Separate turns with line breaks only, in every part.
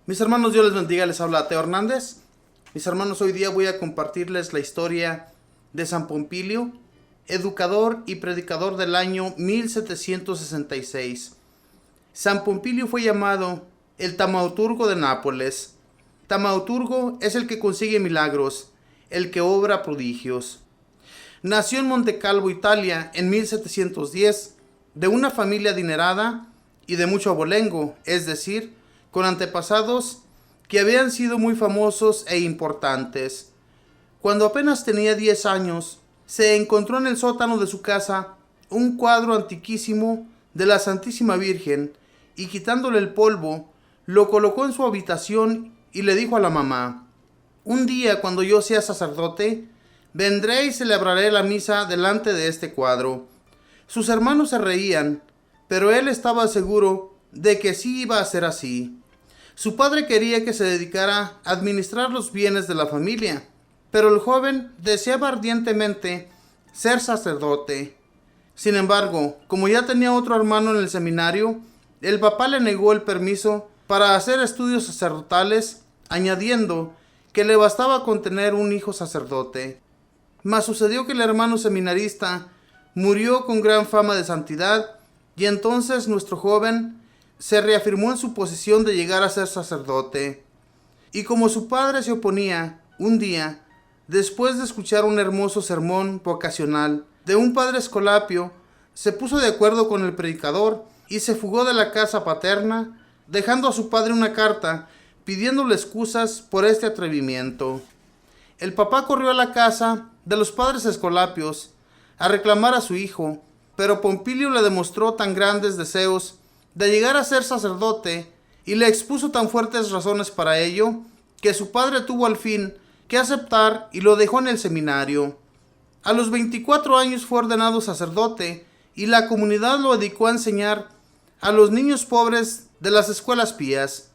Mis hermanos, Dios les bendiga, les habla Teo Hernández. Mis hermanos, hoy día voy a compartirles la historia de San Pompilio, educador y predicador del año 1766. San Pompilio fue llamado el Taumaturgo de Nápoles. Taumaturgo es el que consigue milagros, el que obra prodigios. Nació en Montecalvo, Italia, en 1710, de una familia adinerada y de mucho abolengo, es decir, con antepasados que habían sido muy famosos e importantes. Cuando apenas tenía 10 años, se encontró en el sótano de su casa un cuadro antiquísimo de la Santísima Virgen y, quitándole el polvo, lo colocó en su habitación y le dijo a la mamá: un día, cuando yo sea sacerdote, vendré y celebraré la misa delante de este cuadro. Sus hermanos se reían, pero él estaba seguro de que sí iba a ser así. Su padre quería que se dedicara a administrar los bienes de la familia, pero el joven deseaba ardientemente ser sacerdote. Sin embargo, como ya tenía otro hermano en el seminario, el papá le negó el permiso para hacer estudios sacerdotales, añadiendo que le bastaba con tener un hijo sacerdote. Mas sucedió que el hermano seminarista murió con gran fama de santidad, y entonces nuestro joven se reafirmó en su posición de llegar a ser sacerdote. Y como su padre se oponía, un día, después de escuchar un hermoso sermón vocacional de un padre Escolapio, se puso de acuerdo con el predicador y se fugó de la casa paterna, dejando a su padre una carta pidiéndole excusas por este atrevimiento. El papá corrió a la casa de los padres Escolapios a reclamar a su hijo, pero Pompilio le demostró tan grandes deseos de llegar a ser sacerdote y le expuso tan fuertes razones para ello, que su padre tuvo al fin que aceptar y lo dejó en el seminario. A los 24 años fue ordenado sacerdote y la comunidad lo dedicó a enseñar a los niños pobres de las escuelas pías.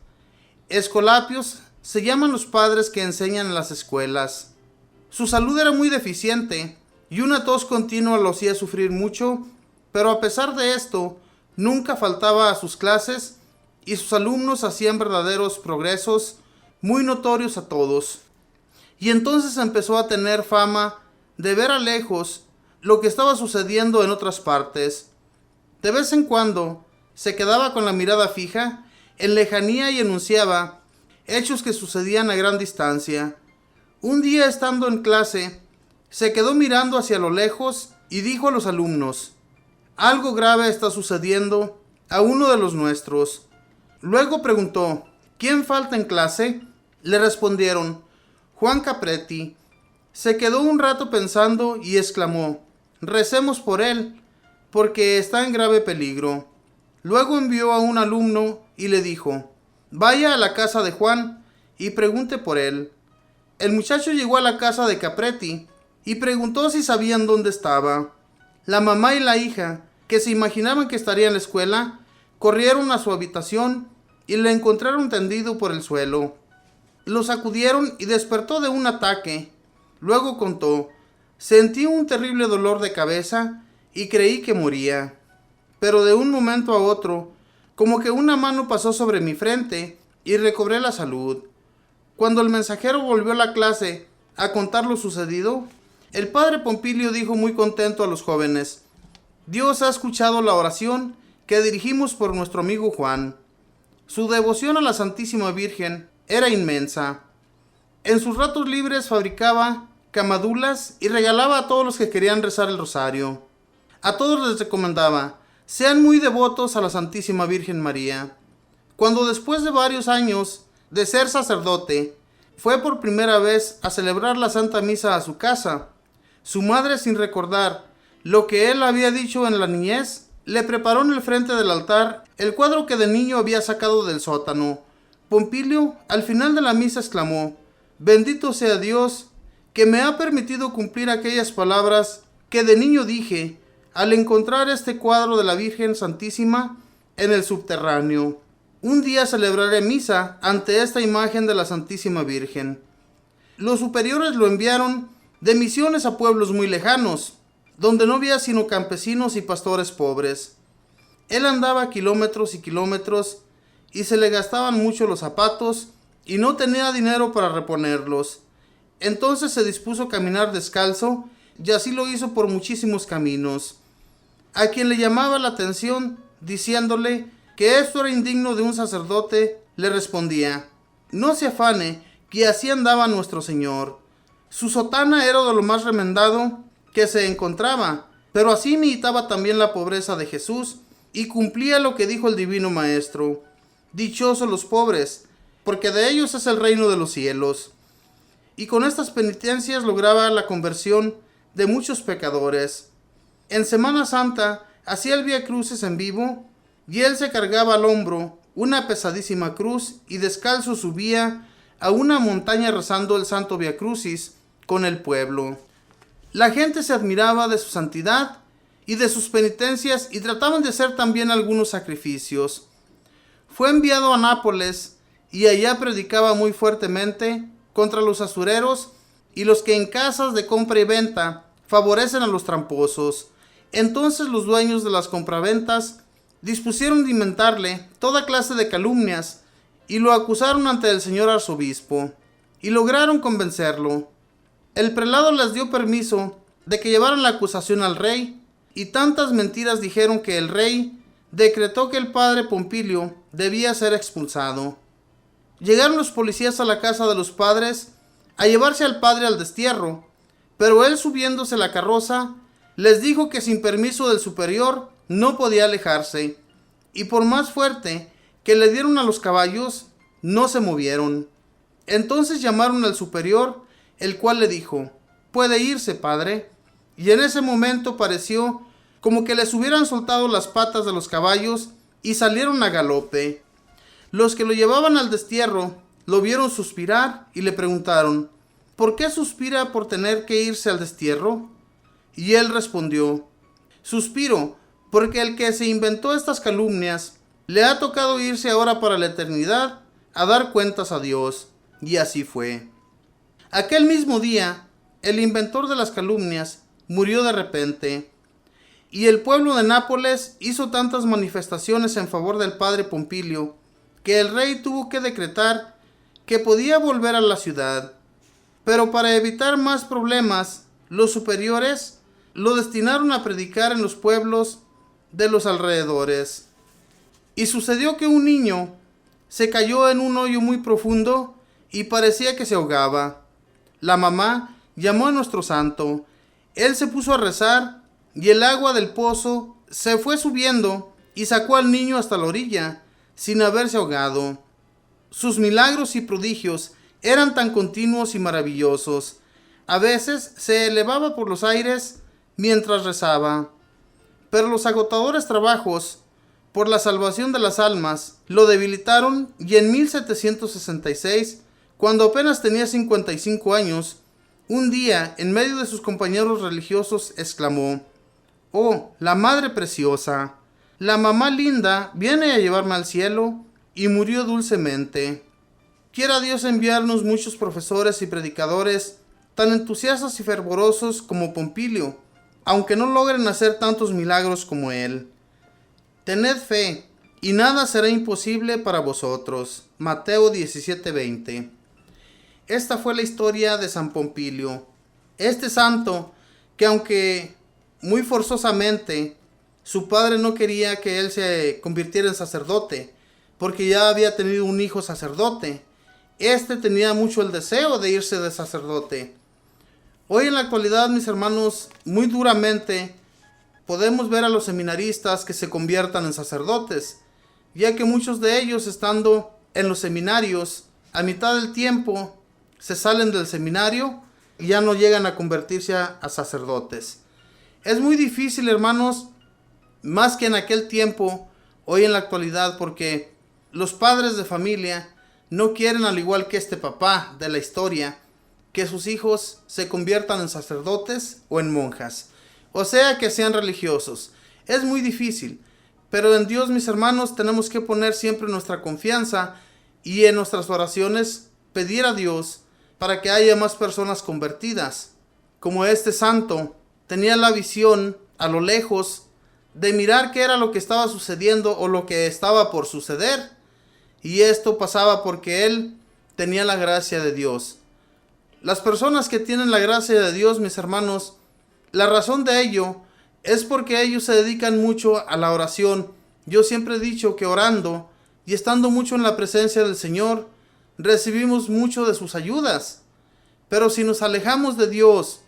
Escolapios se llaman los padres que enseñan en las escuelas. Su salud era muy deficiente y una tos continua lo hacía sufrir mucho, pero a pesar de esto, nunca faltaba a sus clases y sus alumnos hacían verdaderos progresos muy notorios a todos. Y entonces empezó a tener fama de ver a lejos lo que estaba sucediendo en otras partes. De vez en cuando se quedaba con la mirada fija en lejanía y enunciaba hechos que sucedían a gran distancia. Un día, estando en clase, se quedó mirando hacia lo lejos y dijo a los alumnos: algo grave está sucediendo a uno de los nuestros. Luego preguntó: ¿quién falta en clase? Le respondieron: Juan Capretti. Se quedó un rato pensando y exclamó: recemos por él, porque está en grave peligro. Luego envió a un alumno y le dijo: vaya a la casa de Juan y pregunte por él. El muchacho llegó a la casa de Capretti y preguntó si sabían dónde estaba. La mamá y la hija, que se imaginaban que estaría en la escuela, corrieron a su habitación y le encontraron tendido por el suelo. Lo sacudieron y despertó de un ataque. Luego contó: sentí un terrible dolor de cabeza y creí que moría. Pero de un momento a otro, como que una mano pasó sobre mi frente y recobré la salud. Cuando el mensajero volvió a la clase a contar lo sucedido, el padre Pompilio dijo muy contento a los jóvenes: Dios ha escuchado la oración que dirigimos por nuestro amigo Juan. Su devoción a la Santísima Virgen era inmensa. En sus ratos libres fabricaba camadulas y regalaba a todos los que querían rezar el rosario. A todos les recomendaba: sean muy devotos a la Santísima Virgen María. Cuando después de varios años de ser sacerdote, fue por primera vez a celebrar la Santa Misa a su casa, su madre, sin recordar lo que él había dicho en la niñez, le preparó en el frente del altar el cuadro que de niño había sacado del sótano. Pompilio, al final de la misa, exclamó: bendito sea Dios, que me ha permitido cumplir aquellas palabras que de niño dije al encontrar este cuadro de la Virgen Santísima en el subterráneo. Un día celebraré misa ante esta imagen de la Santísima Virgen. Los superiores lo enviaron de misiones a pueblos muy lejanos, donde no había sino campesinos y pastores pobres. Él andaba kilómetros y kilómetros y se le gastaban mucho los zapatos y no tenía dinero para reponerlos. Entonces se dispuso a caminar descalzo y así lo hizo por muchísimos caminos. A quien le llamaba la atención, diciéndole que esto era indigno de un sacerdote, le respondía: no se afane, que así andaba nuestro Señor. Su sotana era de lo más remendado que se encontraba, pero así imitaba también la pobreza de Jesús y cumplía lo que dijo el divino Maestro: dichosos los pobres, porque de ellos es el reino de los cielos. Y con estas penitencias lograba la conversión de muchos pecadores. En Semana Santa hacía el Vía Crucis en vivo, y él se cargaba al hombro una pesadísima cruz y descalzo subía a una montaña rezando el Santo Vía Crucis con el pueblo. La gente se admiraba de su santidad y de sus penitencias y trataban de hacer también algunos sacrificios. Fue enviado a Nápoles y allá predicaba muy fuertemente contra los usureros y los que en casas de compra y venta favorecen a los tramposos. Entonces los dueños de las compraventas dispusieron de inventarle toda clase de calumnias y lo acusaron ante el señor arzobispo y lograron convencerlo. El prelado les dio permiso de que llevaran la acusación al rey y tantas mentiras dijeron que el rey decretó que el padre Pompilio debía ser expulsado. Llegaron los policías a la casa de los padres a llevarse al padre al destierro, pero él, subiéndose la carroza, les dijo que sin permiso del superior no podía alejarse, y por más fuerte que le dieron a los caballos, no se movieron. Entonces llamaron al superior, el cual le dijo: puede irse, padre. Y en ese momento pareció como que les hubieran soltado las patas de los caballos y salieron a galope. Los que lo llevaban al destierro lo vieron suspirar y le preguntaron: ¿por qué suspira por tener que irse al destierro? Y él respondió: suspiro porque el que se inventó estas calumnias le ha tocado irse ahora para la eternidad a dar cuentas a Dios. Y así fue. Aquel mismo día, el inventor de las calumnias murió de repente, y el pueblo de Nápoles hizo tantas manifestaciones en favor del padre Pompilio que el rey tuvo que decretar que podía volver a la ciudad. Pero para evitar más problemas, los superiores lo destinaron a predicar en los pueblos de los alrededores. Y sucedió que un niño se cayó en un hoyo muy profundo y parecía que se ahogaba. La mamá llamó a nuestro santo. Él se puso a rezar y el agua del pozo se fue subiendo y sacó al niño hasta la orilla sin haberse ahogado. Sus milagros y prodigios eran tan continuos y maravillosos. A veces se elevaba por los aires mientras rezaba. Pero los agotadores trabajos por la salvación de las almas lo debilitaron, y en 1766, cuando apenas tenía 55 años, un día, en medio de sus compañeros religiosos, exclamó: «Oh, la Madre Preciosa, la mamá linda viene a llevarme al cielo», y murió dulcemente. Quiera Dios enviarnos muchos profesores y predicadores tan entusiastas y fervorosos como Pompilio, aunque no logren hacer tantos milagros como él. Tened fe, y nada será imposible para vosotros. Mateo 17:20. Esta fue la historia de San Pompilio. Este santo, que aunque muy forzosamente, su padre no quería que él se convirtiera en sacerdote, porque ya había tenido un hijo sacerdote. Este tenía mucho el deseo de irse de sacerdote. Hoy en la actualidad, mis hermanos, muy duramente podemos ver a los seminaristas que se conviertan en sacerdotes, ya que muchos de ellos, estando en los seminarios, a mitad del tiempo se salen del seminario y ya no llegan a convertirse a sacerdotes. Es muy difícil, hermanos, más que en aquel tiempo, hoy en la actualidad, porque los padres de familia no quieren, al igual que este papá de la historia, que sus hijos se conviertan en sacerdotes o en monjas, o sea, que sean religiosos. Es muy difícil, pero en Dios, mis hermanos, tenemos que poner siempre nuestra confianza y en nuestras oraciones pedir a Dios para que haya más personas convertidas. Como este santo tenía la visión a lo lejos de mirar qué era lo que estaba sucediendo o lo que estaba por suceder. Y esto pasaba porque él tenía la gracia de Dios. Las personas que tienen la gracia de Dios, mis hermanos, la razón de ello es porque ellos se dedican mucho a la oración. Yo siempre he dicho que orando y estando mucho en la presencia del Señor, recibimos mucho de sus ayudas. Pero si nos alejamos de Dios,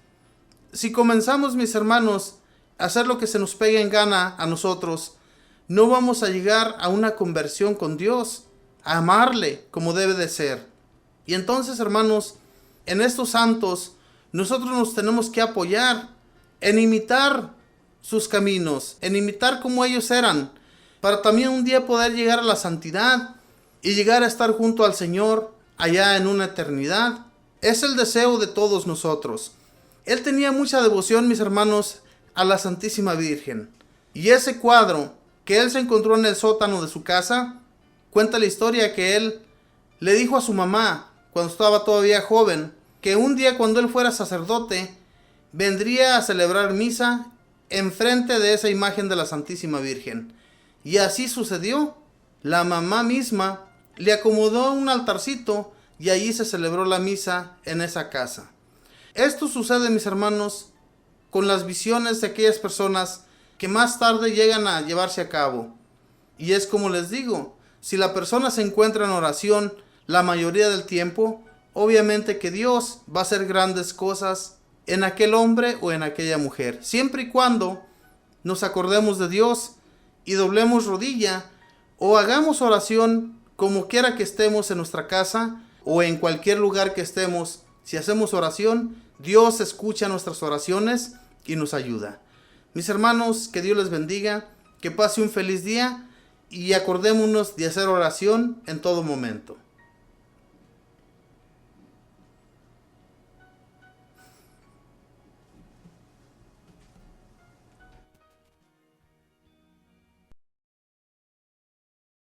si comenzamos, mis hermanos, a hacer lo que se nos pegue en gana a nosotros, no vamos a llegar a una conversión con Dios, a amarle como debe de ser. Y entonces, hermanos, en estos santos, nosotros nos tenemos que apoyar en imitar sus caminos, en imitar como ellos eran, para también un día poder llegar a la santidad y llegar a estar junto al Señor allá en una eternidad. Es el deseo de todos nosotros. Él tenía mucha devoción, mis hermanos, a la Santísima Virgen. Y ese cuadro que él se encontró en el sótano de su casa, cuenta la historia que él le dijo a su mamá, cuando estaba todavía joven, que un día cuando él fuera sacerdote, vendría a celebrar misa enfrente de esa imagen de la Santísima Virgen. Y así sucedió. La mamá misma le acomodó un altarcito y allí se celebró la misa en esa casa. Esto sucede, mis hermanos, con las visiones de aquellas personas que más tarde llegan a llevarse a cabo. Y es como les digo, si la persona se encuentra en oración la mayoría del tiempo, obviamente que Dios va a hacer grandes cosas en aquel hombre o en aquella mujer, siempre y cuando nos acordemos de Dios y doblemos rodilla o hagamos oración como quiera que estemos en nuestra casa o en cualquier lugar que estemos. Si hacemos oración, Dios escucha nuestras oraciones y nos ayuda. Mis hermanos, que Dios les bendiga, que pase un feliz día y acordémonos de hacer oración en todo momento.